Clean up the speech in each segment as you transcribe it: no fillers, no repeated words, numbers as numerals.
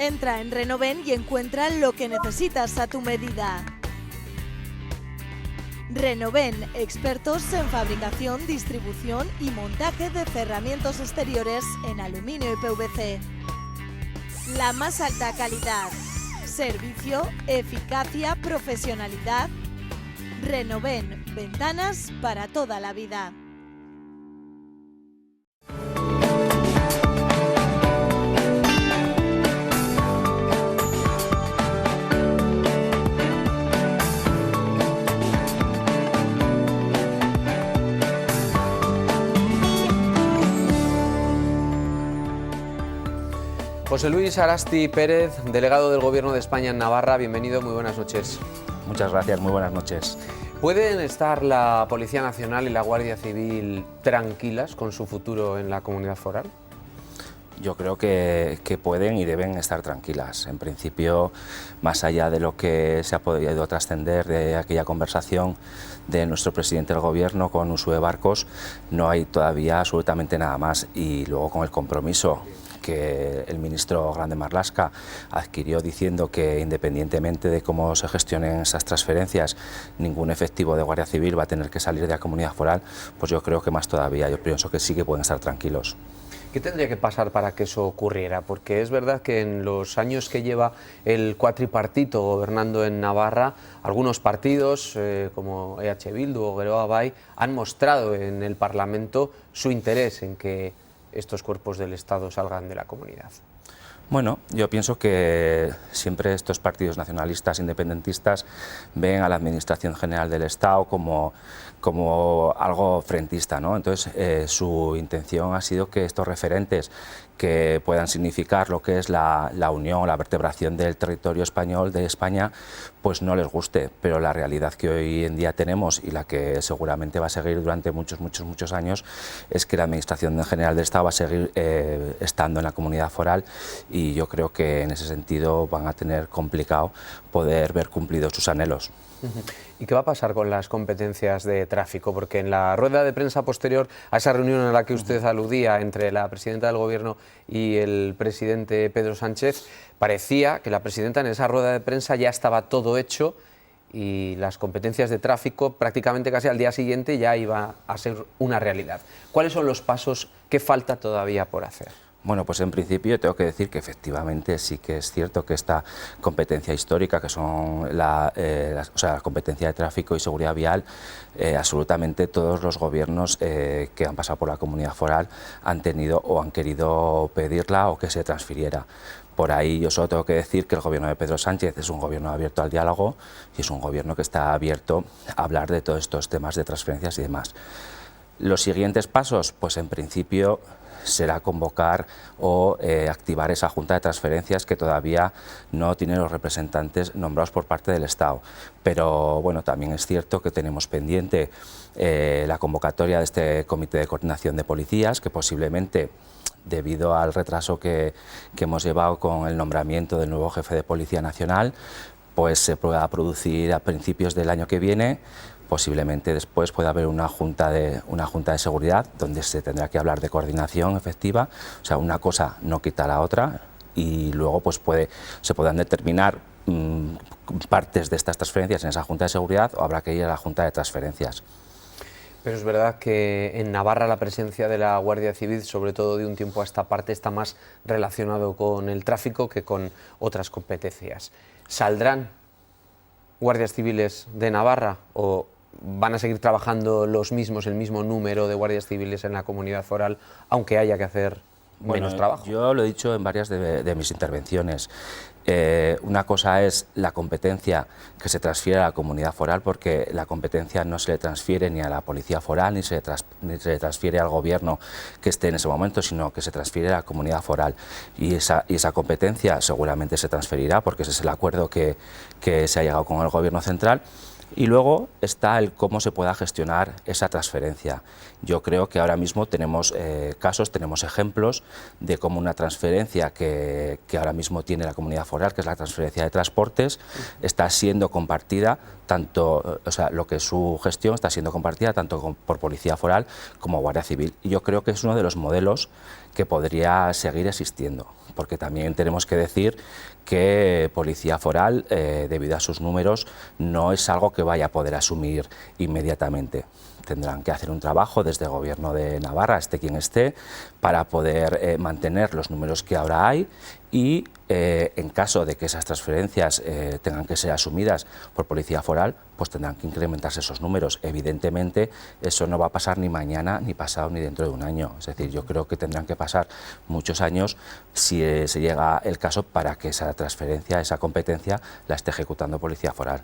Entra en Renoven y encuentra lo que necesitas a tu medida. Renoven, expertos en fabricación, distribución y montaje de cerramientos exteriores en aluminio y PVC. La más alta calidad, servicio, eficacia, profesionalidad. Renoven, ventanas para toda la vida. José Luis Arasti Pérez, delegado del Gobierno de España en Navarra, bienvenido, muy buenas noches. Muchas gracias, muy buenas noches. ¿Pueden estar la Policía Nacional y la Guardia Civil tranquilas con su futuro en la comunidad foral? Yo creo que pueden y deben estar tranquilas. En principio, más allá de lo que se ha podido trascender de aquella conversación de nuestro presidente del Gobierno con Uxue Barkos, no hay todavía absolutamente nada más. Y luego con el compromiso que el ministro Grande Marlaska adquirió diciendo que independientemente de cómo se gestionen esas transferencias, ningún efectivo de Guardia Civil va a tener que salir de la comunidad foral, pues yo creo que más todavía. Yo pienso que sí que pueden estar tranquilos. ¿Qué tendría que pasar para que eso ocurriera? Porque es verdad que en los años que lleva el cuatripartito gobernando en Navarra, algunos partidos como EH Bildu o Geroa Bai han mostrado en el Parlamento su interés en que estos cuerpos del Estado salgan de la comunidad. Bueno, yo pienso que siempre estos partidos nacionalistas independentistas ven a la Administración General del Estado como algo frentista, ¿no? Entonces, su intención ha sido que estos referentes que puedan significar lo que es la unión, la vertebración del territorio español, de España, pues no les guste. Pero la realidad que hoy en día tenemos y la que seguramente va a seguir durante muchos años es que la Administración General del Estado va a seguir estando en la comunidad foral, y yo creo que en ese sentido van a tener complicado poder ver cumplidos sus anhelos. ¿Y qué va a pasar con las competencias de tráfico? Porque en la rueda de prensa posterior a esa reunión en la que usted aludía entre la presidenta del Gobierno y el presidente Pedro Sánchez, parecía que la presidenta en esa rueda de prensa ya estaba todo hecho y las competencias de tráfico prácticamente casi al día siguiente ya iba a ser una realidad. ¿Cuáles son los pasos que falta todavía por hacer? Bueno, pues en principio tengo que decir que efectivamente sí que es cierto que esta competencia histórica, que son la competencia de tráfico y seguridad vial, absolutamente todos los gobiernos que han pasado por la comunidad foral han tenido o han querido pedirla o que se transfiriera. Por ahí yo solo tengo que decir que el gobierno de Pedro Sánchez es un gobierno abierto al diálogo y es un gobierno que está abierto a hablar de todos estos temas de transferencias y demás. Los siguientes pasos, pues en principio será convocar o activar esa junta de transferencias que todavía no tiene los representantes nombrados por parte del Estado. Pero bueno, también es cierto que tenemos pendiente la convocatoria de este comité de coordinación de policías, que posiblemente, debido al retraso que hemos llevado con el nombramiento del nuevo jefe de Policía Nacional, pues se pueda producir a principios del año que viene. Posiblemente después pueda haber una junta de seguridad donde se tendrá que hablar de coordinación efectiva, o sea, una cosa no quita la otra, y luego pues se podrán determinar partes de estas transferencias en esa junta de seguridad, o habrá que ir a la junta de transferencias. Pero es verdad que en Navarra la presencia de la Guardia Civil, sobre todo de un tiempo a esta parte, está más relacionado con el tráfico que con otras competencias. ¿Saldrán guardias civiles de Navarra o van a seguir trabajando el mismo número de guardias civiles en la comunidad foral, aunque haya que hacer menos trabajo? Yo lo he dicho en varias de mis intervenciones. Una cosa es la competencia que se transfiere a la comunidad foral, porque la competencia no se le transfiere ni a la policía foral ni se le transfiere al gobierno que esté en ese momento, sino que se transfiere a la comunidad foral, y esa competencia seguramente se transferirá, porque ese es el acuerdo que se ha llegado con el gobierno central. Y luego está el cómo se pueda gestionar esa transferencia. Yo creo que ahora mismo tenemos casos, tenemos ejemplos de cómo una transferencia que ahora mismo tiene la comunidad foral, que es la transferencia de transportes, está siendo compartida tanto, o sea, lo que es su gestión está siendo compartida tanto por Policía Foral como Guardia Civil. Y yo creo que es uno de los modelos que podría seguir existiendo, porque también tenemos que decir que Policía Foral, debido a sus números, no es algo que vaya a poder asumir inmediatamente. Tendrán que hacer un trabajo desde el Gobierno de Navarra, esté quien esté, para poder mantener los números que ahora hay y en caso de que esas transferencias tengan que ser asumidas por Policía Foral, pues tendrán que incrementarse esos números. Evidentemente, eso no va a pasar ni mañana, ni pasado, ni dentro de un año. Es decir, yo creo que tendrán que pasar muchos años, si se llega el caso, para que esa transferencia, esa competencia, la esté ejecutando Policía Foral.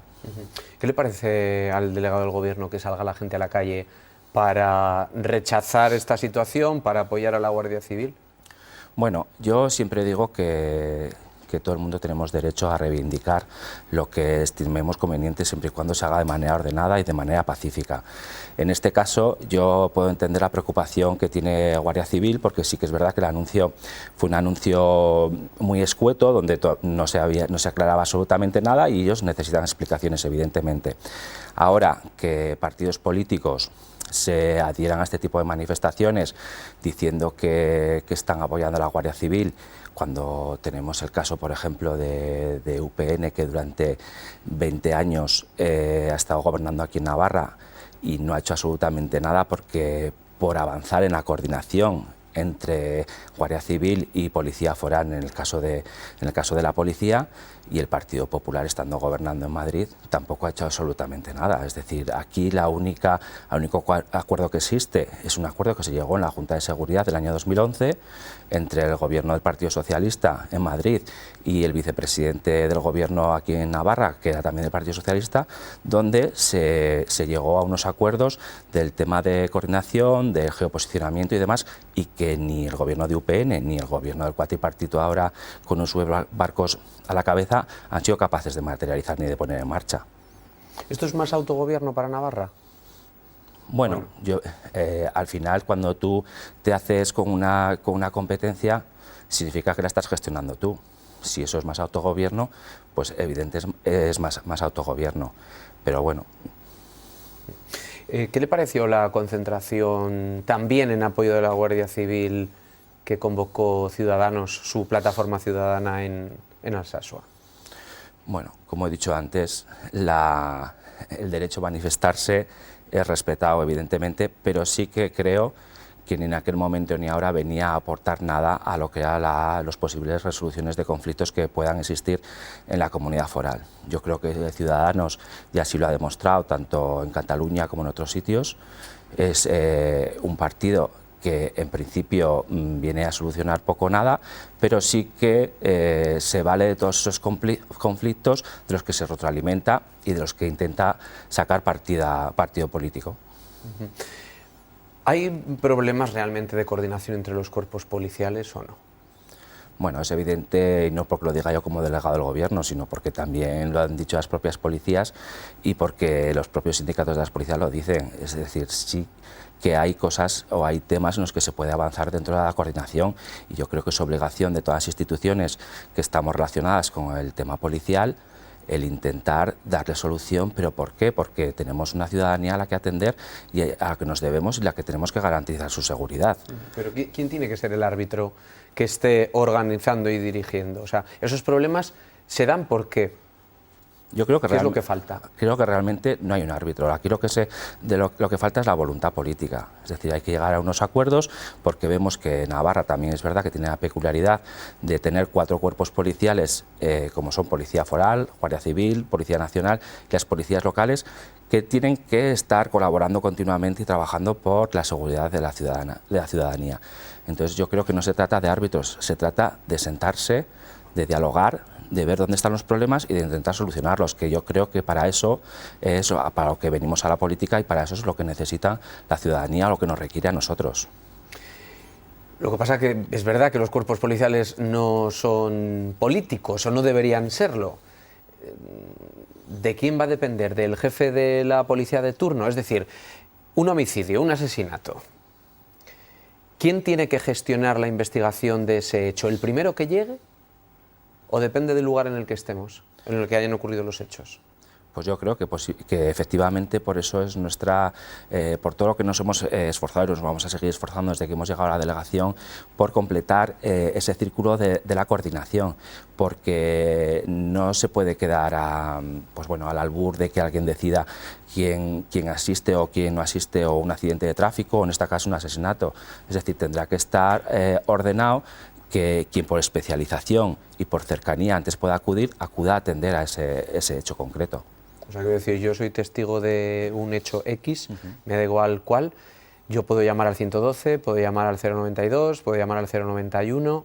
¿Qué le parece al delegado del Gobierno que salga la gente a la calle para rechazar esta situación, para apoyar a la Guardia Civil? Bueno, yo siempre digo que todo el mundo tenemos derecho a reivindicar lo que estimemos conveniente siempre y cuando se haga de manera ordenada y de manera pacífica. En este caso yo puedo entender la preocupación que tiene Guardia Civil, porque sí que es verdad que el anuncio fue un anuncio muy escueto, donde no se aclaraba absolutamente nada y ellos necesitan explicaciones, evidentemente. Ahora que partidos políticos se adhieran a este tipo de manifestaciones diciendo que están apoyando a la Guardia Civil, cuando tenemos el caso, por ejemplo, de UPN, que durante 20 años ha estado gobernando aquí en Navarra y no ha hecho absolutamente nada por avanzar en la coordinación entre Guardia Civil y Policía Foral en el caso de la policía, y el Partido Popular, estando gobernando en Madrid, tampoco ha hecho absolutamente nada. Es decir, aquí el único acuerdo que existe es un acuerdo que se llegó en la Junta de Seguridad del año 2011 entre el gobierno del Partido Socialista en Madrid y el vicepresidente del gobierno aquí en Navarra, que era también del Partido Socialista, donde se llegó a unos acuerdos del tema de coordinación, de geoposicionamiento y demás, y que ni el gobierno de UPN ni el gobierno del cuatripartito ahora, con los barcos a la cabeza, han sido capaces de materializar ni de poner en marcha. ¿Esto es más autogobierno para Navarra? Bueno, al final, cuando tú te haces con una competencia, significa que la estás gestionando tú. Si eso es más autogobierno, pues evidentemente es más autogobierno. Pero bueno. ¿Qué le pareció la concentración también en apoyo de la Guardia Civil que convocó Ciudadanos, su plataforma ciudadana en Alsasua? Bueno, como he dicho antes, el derecho a manifestarse es respetado, evidentemente, pero sí que creo que ni en aquel momento ni ahora venía a aportar nada a lo que eran las posibles resoluciones de conflictos que puedan existir en la comunidad foral. Yo creo que Ciudadanos, y así lo ha demostrado tanto en Cataluña como en otros sitios, es un partido que en principio viene a solucionar poco o nada, pero sí que se vale de todos esos conflictos de los que se retroalimenta y de los que intenta sacar partido político. ¿Hay problemas realmente de coordinación entre los cuerpos policiales o no? Bueno, es evidente, y no porque lo diga yo como delegado del Gobierno, sino porque también lo han dicho las propias policías y porque los propios sindicatos de las policías lo dicen. Es decir, sí que hay cosas o hay temas en los que se puede avanzar dentro de la coordinación, y yo creo que es obligación de todas las instituciones que estamos relacionadas con el tema policial el intentar darle solución. ¿Pero por qué? Porque tenemos una ciudadanía a la que atender y a la que nos debemos y a la que tenemos que garantizar su seguridad. Pero ¿quién tiene que ser el árbitro que esté organizando y dirigiendo? O sea, esos problemas se dan porque... Yo creo que ¿qué es lo que falta? Creo que realmente no hay un árbitro. Aquí lo que falta es la voluntad política. Es decir, hay que llegar a unos acuerdos, porque vemos que Navarra también es verdad que tiene la peculiaridad de tener 4 cuerpos policiales, como son Policía Foral, Guardia Civil, Policía Nacional y las policías locales, que tienen que estar colaborando continuamente y trabajando por la seguridad de la ciudadanía. Entonces yo creo que no se trata de árbitros, se trata de sentarse, de dialogar, de ver dónde están los problemas y de intentar solucionarlos, que yo creo que para eso es para lo que venimos a la política y para eso es lo que necesita la ciudadanía, lo que nos requiere a nosotros. Lo que pasa es que es verdad que los cuerpos policiales no son políticos o no deberían serlo. ¿De quién va a depender? ¿Del jefe de la policía de turno? Es decir, un homicidio, un asesinato. ¿Quién tiene que gestionar la investigación de ese hecho? ¿El primero que llegue? ¿O depende del lugar en el que estemos, en el que hayan ocurrido los hechos? Pues yo creo que efectivamente por eso es por todo lo que nos hemos esforzado y nos vamos a seguir esforzando desde que hemos llegado a la delegación por completar ese círculo de la coordinación, porque no se puede quedar al albur de que alguien decida quién asiste o quién no asiste, o un accidente de tráfico, o en este caso un asesinato. Es decir, tendrá que estar ordenado, que quien por especialización y por cercanía antes pueda acuda a atender a ese hecho concreto. O sea, quiero decir, yo soy testigo de un hecho X, me da igual cuál, yo puedo llamar al 112, puedo llamar al 092, puedo llamar al 091,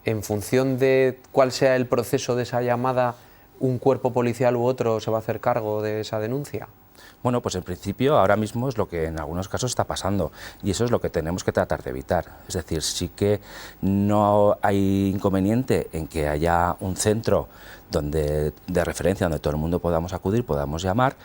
en función de cuál sea el proceso de esa llamada, un cuerpo policial u otro se va a hacer cargo de esa denuncia. Bueno, pues en principio ahora mismo es lo que en algunos casos está pasando, y eso es lo que tenemos que tratar de evitar. Es decir, sí que no hay inconveniente en que haya un centro de referencia donde todo el mundo podamos acudir, podamos llamar,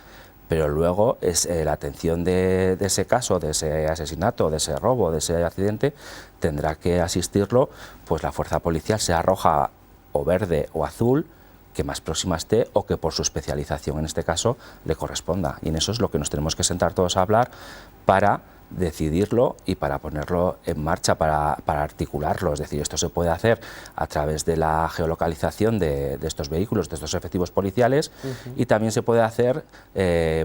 pero luego es la atención de ese caso, de ese asesinato, de ese robo, de ese accidente, tendrá que asistirlo pues la fuerza policial, sea roja o verde o azul, que más próxima esté o que por su especialización en este caso le corresponda. Y en eso es lo que nos tenemos que sentar todos a hablar para decidirlo y para ponerlo en marcha, para articularlo. Es decir, esto se puede hacer a través de la geolocalización de estos vehículos, de estos efectivos policiales, y también se puede hacer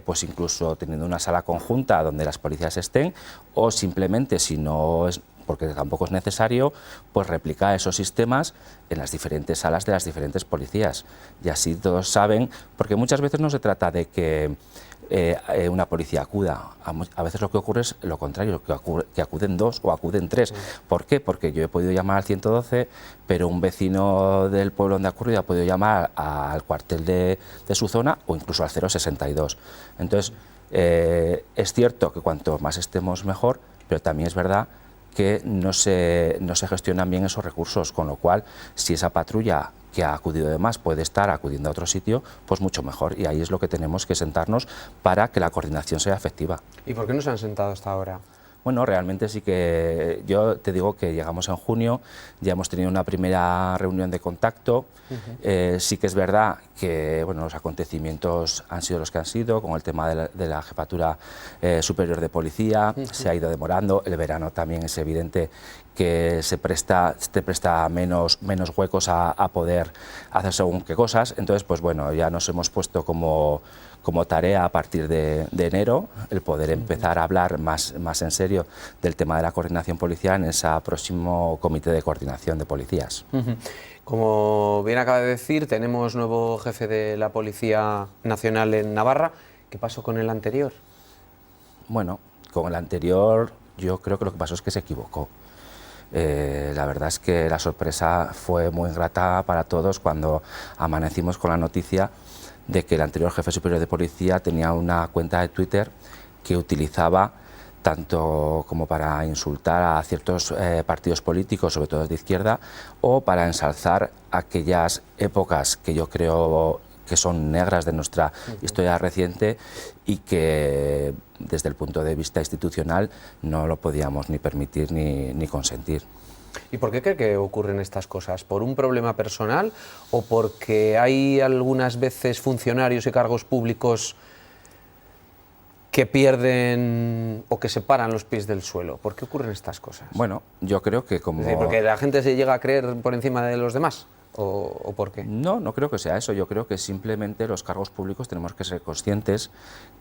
pues incluso teniendo una sala conjunta donde las policías estén, o simplemente, si no es, porque tampoco es necesario, pues replicar esos sistemas en las diferentes salas de las diferentes policías. Y así todos saben, porque muchas veces no se trata de que una policía acuda. A veces lo que ocurre es lo contrario, que acuden dos o acuden tres. ¿Por qué? Porque yo he podido llamar al 112, pero un vecino del pueblo donde ha ocurrido ha podido llamar al cuartel de su zona o incluso al 062. Entonces, es cierto que cuanto más estemos mejor, pero también es verdad que no se gestionan bien esos recursos, con lo cual, si esa patrulla que ha acudido de más puede estar acudiendo a otro sitio, pues mucho mejor. Y ahí es lo que tenemos que sentarnos para que la coordinación sea efectiva. ¿Y por qué no se han sentado hasta ahora? Bueno, realmente sí que yo te digo que llegamos en junio, ya hemos tenido una primera reunión de contacto. Sí que es verdad que los acontecimientos han sido los que han sido, con el tema de la Jefatura Superior de Policía, se ha ido demorando. El verano también es evidente que te presta menos huecos a poder hacer según qué cosas. Entonces, pues bueno, ya nos hemos puesto como tarea a partir de enero el poder empezar a hablar más en serio del tema de la coordinación policial en ese próximo comité de coordinación de policías. Como bien acaba de decir, tenemos nuevo jefe de la Policía Nacional en Navarra. ¿Qué pasó con el anterior? Bueno, con el anterior yo creo que lo que pasó es que se equivocó. La verdad es que la sorpresa fue muy grata para todos cuando amanecimos con la noticia de que el anterior jefe superior de policía tenía una cuenta de Twitter que utilizaba tanto como para insultar a ciertos partidos políticos, sobre todo de izquierda, o para ensalzar aquellas épocas que yo creo que son negras de nuestra historia reciente y que desde el punto de vista institucional no lo podíamos ni permitir ni consentir. ¿Y por qué cree que ocurren estas cosas? ¿Por un problema personal o porque hay algunas veces funcionarios y cargos públicos que pierden o que separan los pies del suelo? ¿Por qué ocurren estas cosas? Bueno, yo creo que como... Es decir, ¿porque la gente se llega a creer por encima de los demás? ¿O por qué? No creo que sea eso. Yo creo que simplemente los cargos públicos tenemos que ser conscientes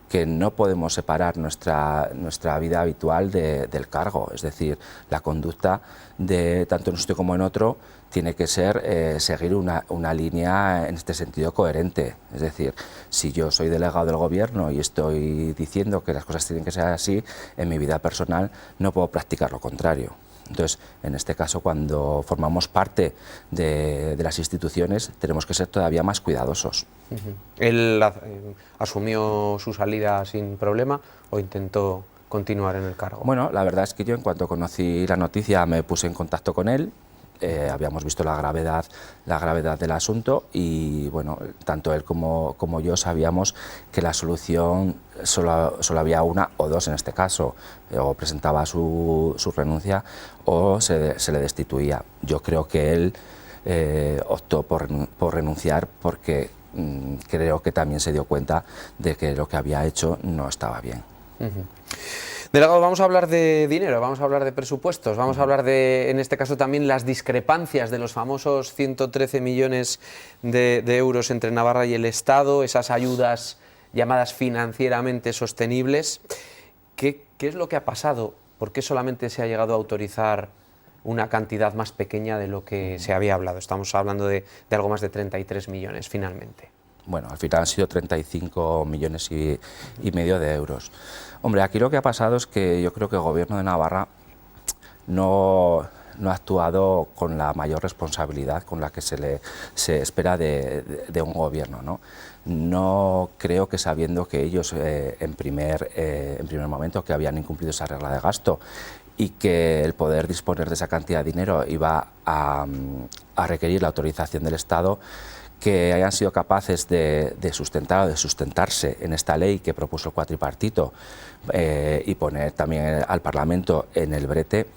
que no podemos separar nuestra vida habitual del cargo. Es decir, la conducta de tanto en un sitio como en otro tiene que ser seguir una línea en este sentido coherente. Es decir, si yo soy delegado del gobierno y estoy diciendo que las cosas tienen que ser así, en mi vida personal no puedo practicar lo contrario. Entonces, en este caso, cuando formamos parte de las instituciones, tenemos que ser todavía más cuidadosos. ¿Él asumió su salida sin problema o intentó continuar en el cargo? Bueno, la verdad es que yo, en cuanto conocí la noticia, me puse en contacto con él. Habíamos visto la gravedad del asunto y bueno, tanto él como yo sabíamos que la solución solo había una o dos en este caso: o presentaba su renuncia o se le destituía. Yo creo que él optó por renunciar porque creo que también se dio cuenta de que lo que había hecho no estaba bien. Delegado, vamos a hablar de dinero, vamos a hablar de presupuestos, vamos a hablar de, en este caso también, las discrepancias de los famosos 113 millones de euros entre Navarra y el Estado, esas ayudas llamadas financieramente sostenibles. ¿Qué es lo que ha pasado? ¿Por qué solamente se ha llegado a autorizar una cantidad más pequeña de lo que se había hablado? Estamos hablando de algo más de 33 millones finalmente. Bueno, al final han sido 35 millones y medio de euros. Hombre, aquí lo que ha pasado es que yo creo que el Gobierno de Navarra no ha actuado con la mayor responsabilidad con la que se espera de un gobierno, ¿no? No creo que, sabiendo que ellos en primer momento que habían incumplido esa regla de gasto y que el poder disponer de esa cantidad de dinero iba a requerir la autorización del Estado, que hayan sido capaces de sustentarse en esta ley que propuso el cuatripartito y poner también al Parlamento en el brete,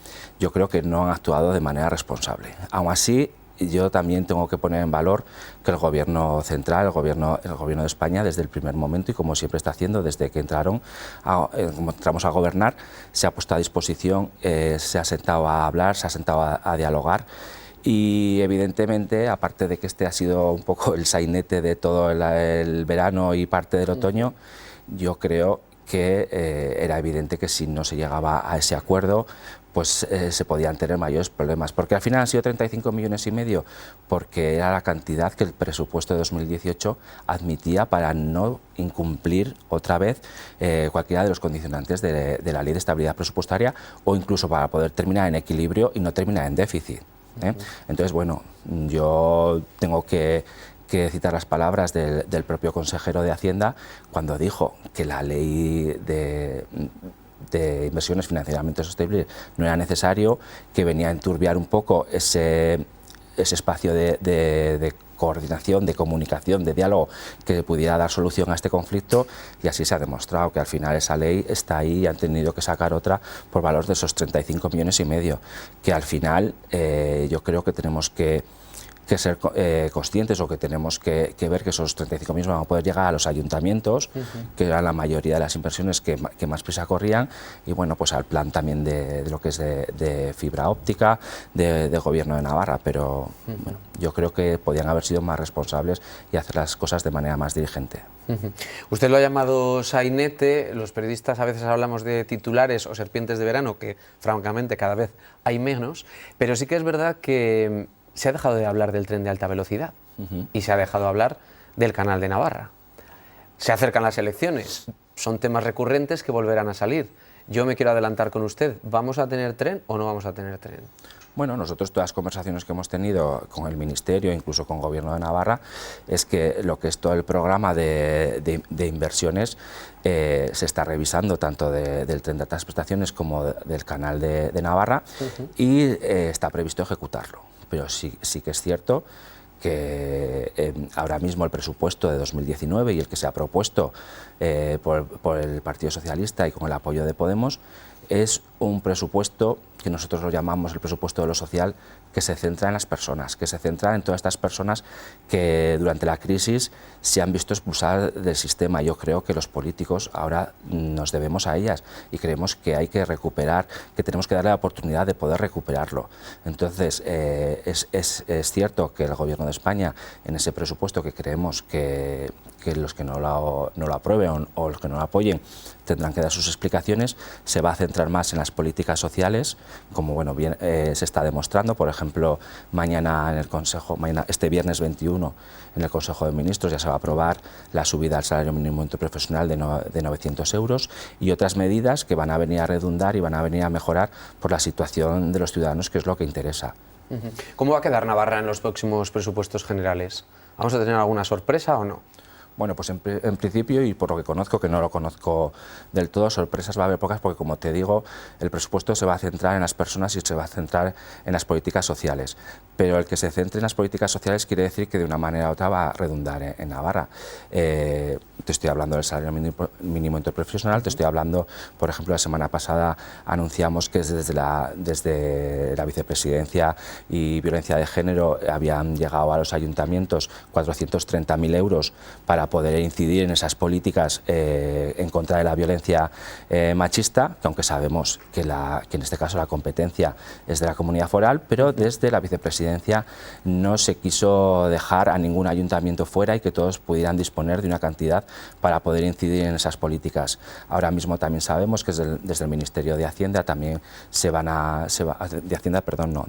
yo creo que no han actuado de manera responsable. Aún así, yo también tengo que poner en valor que el Gobierno central, el Gobierno de España, desde el primer momento, y como siempre está haciendo desde que entramos a gobernar, se ha puesto a disposición, se ha sentado a hablar, se ha sentado a dialogar. Y evidentemente, aparte de que este ha sido un poco el sainete de todo el verano y parte del otoño, yo creo que era evidente que si no se llegaba a ese acuerdo, pues se podían tener mayores problemas. Porque al final han sido 35 millones y medio, porque era la cantidad que el presupuesto de 2018 admitía para no incumplir otra vez cualquiera de los condicionantes de la Ley de Estabilidad Presupuestaria, o incluso para poder terminar en equilibrio y no terminar en déficit. Entonces, bueno, yo tengo que citar las palabras del propio consejero de Hacienda cuando dijo que la ley de inversiones financieramente sostenibles no era necesario, que venía a enturbiar un poco ese espacio de coordinación, de comunicación, de diálogo que pudiera dar solución a este conflicto, y así se ha demostrado que al final esa ley está ahí y han tenido que sacar otra por valor de esos 35 millones y medio, que al final yo creo que tenemos que ser conscientes, o que tenemos que ver que esos 35 millones van a poder llegar a los ayuntamientos, que eran la mayoría de las inversiones que más prisa corrían, y bueno, pues al plan también de lo que es de fibra óptica, de Gobierno de Navarra, pero bueno, yo creo que podían haber sido más responsables y hacer las cosas de manera más diligente. Usted lo ha llamado sainete, los periodistas a veces hablamos de titulares o serpientes de verano, que francamente cada vez hay menos, pero sí que es verdad que se ha dejado de hablar del tren de alta velocidad y se ha dejado de hablar del Canal de Navarra. Se acercan las elecciones, son temas recurrentes que volverán a salir. Yo me quiero adelantar con usted, ¿vamos a tener tren o no vamos a tener tren? Bueno, nosotros todas las conversaciones que hemos tenido con el Ministerio, incluso con el Gobierno de Navarra, es que lo que es todo el programa de inversiones se está revisando, tanto del tren de altas prestaciones como del Canal de Navarra, y está previsto ejecutarlo. Pero sí que es cierto que ahora mismo el presupuesto de 2019 y el que se ha propuesto por el Partido Socialista y con el apoyo de Podemos es un presupuesto que nosotros lo llamamos el presupuesto de lo social, que se centra en las personas, que se centra en todas estas personas que durante la crisis se han visto expulsadas del sistema. Yo creo que los políticos ahora nos debemos a ellas y creemos que hay que recuperar, que tenemos que darle la oportunidad de poder recuperarlo. Entonces, es cierto que el Gobierno de España, en ese presupuesto, que creemos que los que no lo aprueben o los que no lo apoyen tendrán que dar sus explicaciones, se va a centrar más en las políticas sociales, como bueno, bien se está demostrando. Por ejemplo, mañana en el Consejo, este viernes 21, en el Consejo de Ministros ya se va a aprobar la subida al salario mínimo interprofesional de 900 euros y otras medidas que van a venir a redundar y van a venir a mejorar por la situación de los ciudadanos, que es lo que interesa. ¿Cómo va a quedar Navarra en los próximos presupuestos generales? ¿Vamos a tener alguna sorpresa o no? Bueno, pues en principio, y por lo que conozco, que no lo conozco del todo, sorpresas va a haber pocas, porque como te digo, el presupuesto se va a centrar en las personas y se va a centrar en las políticas sociales. Pero el que se centre en las políticas sociales quiere decir que de una manera u otra va a redundar en Navarra. Te estoy hablando del salario mínimo interprofesional, te estoy hablando, por ejemplo, la semana pasada anunciamos que desde la vicepresidencia y violencia de género habían llegado a los ayuntamientos 430.000 euros para poder incidir en esas políticas en contra de la violencia machista, que aunque sabemos que en este caso la competencia es de la comunidad foral, pero desde la vicepresidencia no se quiso dejar a ningún ayuntamiento fuera y que todos pudieran disponer de una cantidad para poder incidir en esas políticas. Ahora mismo también sabemos que desde el Ministerio de Hacienda también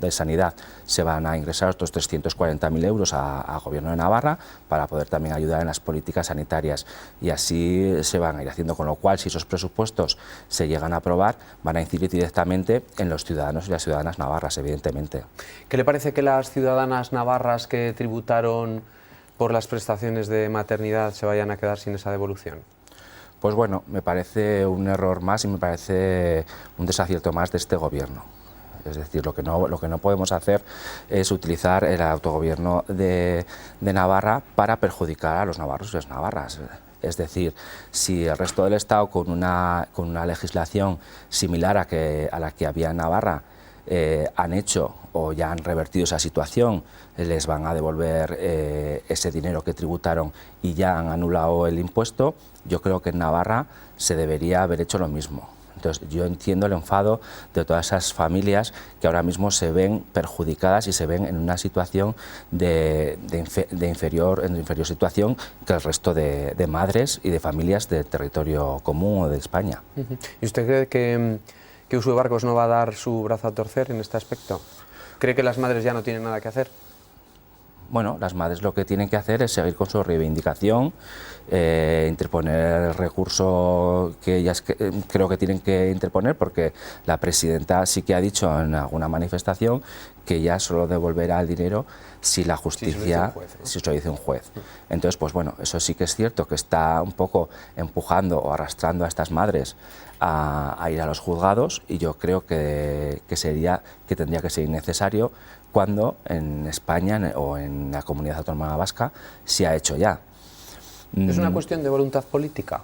de Sanidad se van a ingresar otros 340.000 euros a Gobierno de Navarra para poder también ayudar en las políticas sanitarias, y así se van a ir haciendo, con lo cual si esos presupuestos se llegan a aprobar van a incidir directamente en los ciudadanos y las ciudadanas navarras, evidentemente. ¿Qué le parece que las ciudadanas navarras que tributaron por las prestaciones de maternidad se vayan a quedar sin esa devolución? Pues bueno, me parece un error más y me parece un desacierto más de este Gobierno. Es decir, lo que no podemos hacer es utilizar el autogobierno de Navarra para perjudicar a los navarros y las navarras. Es decir, si el resto del Estado con una legislación similar a la que había en Navarra han hecho o ya han revertido esa situación, les van a devolver ese dinero que tributaron y ya han anulado el impuesto, yo creo que en Navarra se debería haber hecho lo mismo. Entonces, yo entiendo el enfado de todas esas familias que ahora mismo se ven perjudicadas y se ven en una situación de inferior situación que el resto de madres y de familias del territorio común o de España. ¿Y usted cree que Uxue Barkos no va a dar su brazo a torcer en este aspecto? ¿Cree que las madres ya no tienen nada que hacer? Bueno, las madres lo que tienen que hacer es seguir con su reivindicación, interponer el recurso que ellas creo que tienen que interponer, porque la presidenta sí que ha dicho en alguna manifestación que ella solo devolverá el dinero si la justicia, si se lo dice un juez. Entonces, pues bueno, eso sí que es cierto, que está un poco empujando o arrastrando a estas madres a ir a los juzgados, y yo creo que tendría que ser innecesario cuando en España o en la Comunidad Autónoma Vasca se ha hecho ya. ¿Es una cuestión de voluntad política?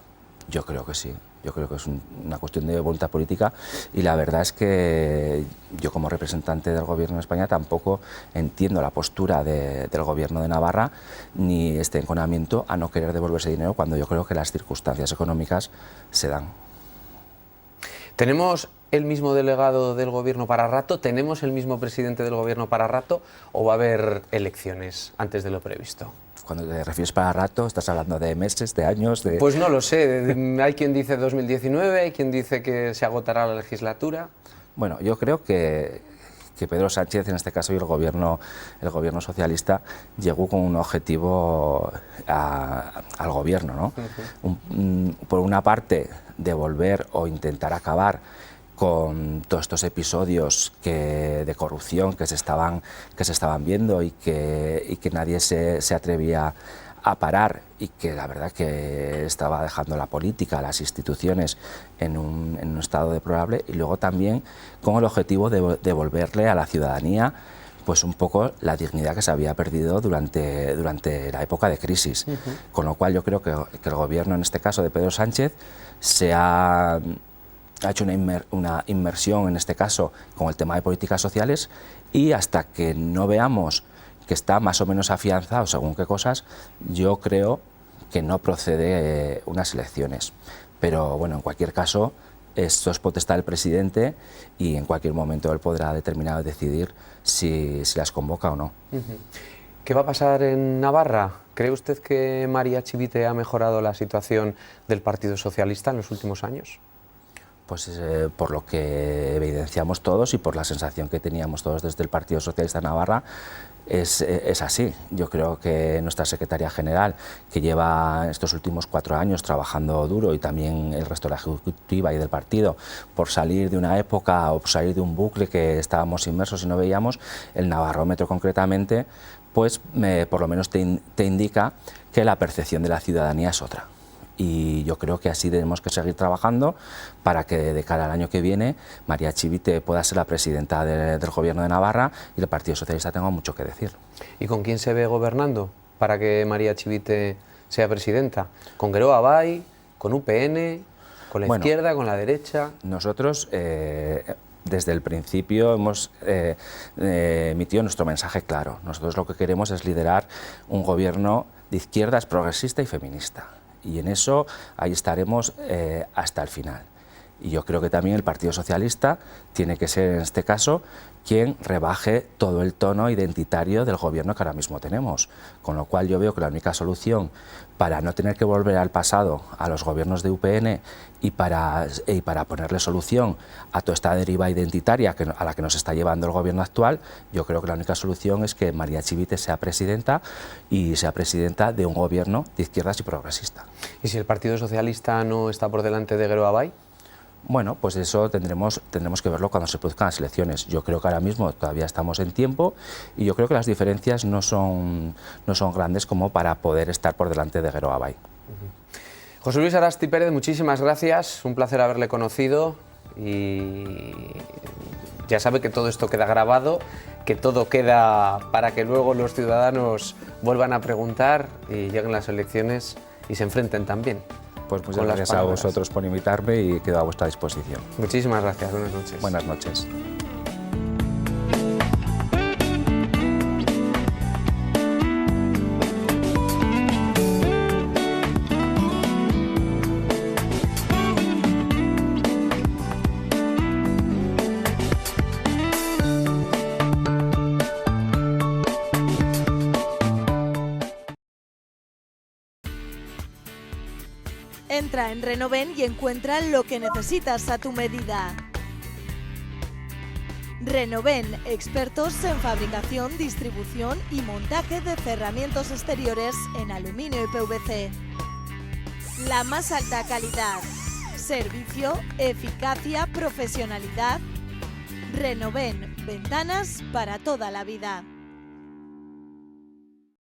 Yo creo que sí, yo creo que es una cuestión de voluntad política, y la verdad es que yo, como representante del Gobierno de España, tampoco entiendo la postura del Gobierno de Navarra ni este enconamiento a no querer devolverse dinero cuando yo creo que las circunstancias económicas se dan. ¿Tenemos el mismo delegado del Gobierno para rato? ¿Tenemos el mismo presidente del Gobierno para rato? ¿O va a haber elecciones antes de lo previsto? Cuando te refieres para rato, ¿estás hablando de meses, de años? Pues no lo sé. Hay quien dice 2019, hay quien dice que se agotará la legislatura. Bueno, yo creo que Pedro Sánchez, en este caso, y el gobierno socialista, llegó con un objetivo al gobierno, ¿no? Por una parte, devolver o intentar acabar con todos estos episodios de corrupción que se estaban viendo y que nadie se atrevía a parar, y que la verdad que estaba dejando la política, las instituciones en un estado deplorable, y luego también con el objetivo de devolverle a la ciudadanía pues un poco la dignidad que se había perdido durante la época de crisis. Con lo cual yo creo que el gobierno, en este caso de Pedro Sánchez, ha hecho una inmersión, en este caso, con el tema de políticas sociales, y hasta que no veamos que está más o menos afianzado según qué cosas, yo creo que no procede unas elecciones. Pero bueno, en cualquier caso, esto es potestad del presidente, y en cualquier momento él podrá determinar o decidir si las convoca o no. ¿Qué va a pasar en Navarra? ¿Cree usted que María Chivite ha mejorado la situación del Partido Socialista en los últimos años? Pues por lo que evidenciamos todos y por la sensación que teníamos todos desde el Partido Socialista de Navarra, es así. Yo creo que nuestra secretaria general, que lleva estos últimos 4 años trabajando duro, y también el resto de la ejecutiva y del partido, por salir de una época o por salir de un bucle que estábamos inmersos y no veíamos, el Navarrómetro concretamente, pues por lo menos te indica que la percepción de la ciudadanía es otra. Y yo creo que así tenemos que seguir trabajando para que de cara al año que viene María Chivite pueda ser la presidenta del Gobierno de Navarra y el Partido Socialista tenga mucho que decir. ¿Y con quién se ve gobernando para que María Chivite sea presidenta? ¿Con Geroa Bai, con UPN, con la izquierda, con la derecha? Nosotros desde el principio hemos emitido nuestro mensaje claro. Nosotros lo que queremos es liderar un gobierno de izquierdas, progresista y feminista. Y en eso ahí estaremos hasta el final. Y yo creo que también el Partido Socialista tiene que ser en este caso quien rebaje todo el tono identitario del gobierno que ahora mismo tenemos. Con lo cual yo veo que la única solución para no tener que volver al pasado, a los gobiernos de UPN, y para ponerle solución a toda esta deriva identitaria a la que nos está llevando el gobierno actual, yo creo que la única solución es que María Chivite sea presidenta, y sea presidenta de un gobierno de izquierdas y progresista. ¿Y si el Partido Socialista no está por delante de Geroa Bai? Bueno, pues eso tendremos que verlo cuando se produzcan las elecciones. Yo creo que ahora mismo todavía estamos en tiempo, y yo creo que las diferencias no son grandes como para poder estar por delante de Geroa Bai. José Luis Arasti Pérez, muchísimas gracias, un placer haberle conocido, y ya sabe que todo esto queda grabado, que todo queda para que luego los ciudadanos vuelvan a preguntar y lleguen las elecciones y se enfrenten también. Pues muchas gracias a vosotros por invitarme y quedo a vuestra disposición. Muchísimas gracias, buenas noches. Buenas noches. Entra en Renoven y encuentra lo que necesitas a tu medida. Renoven, expertos en fabricación, distribución y montaje de cerramientos exteriores en aluminio y PVC. La más alta calidad, servicio, eficacia, profesionalidad. Renoven, ventanas para toda la vida.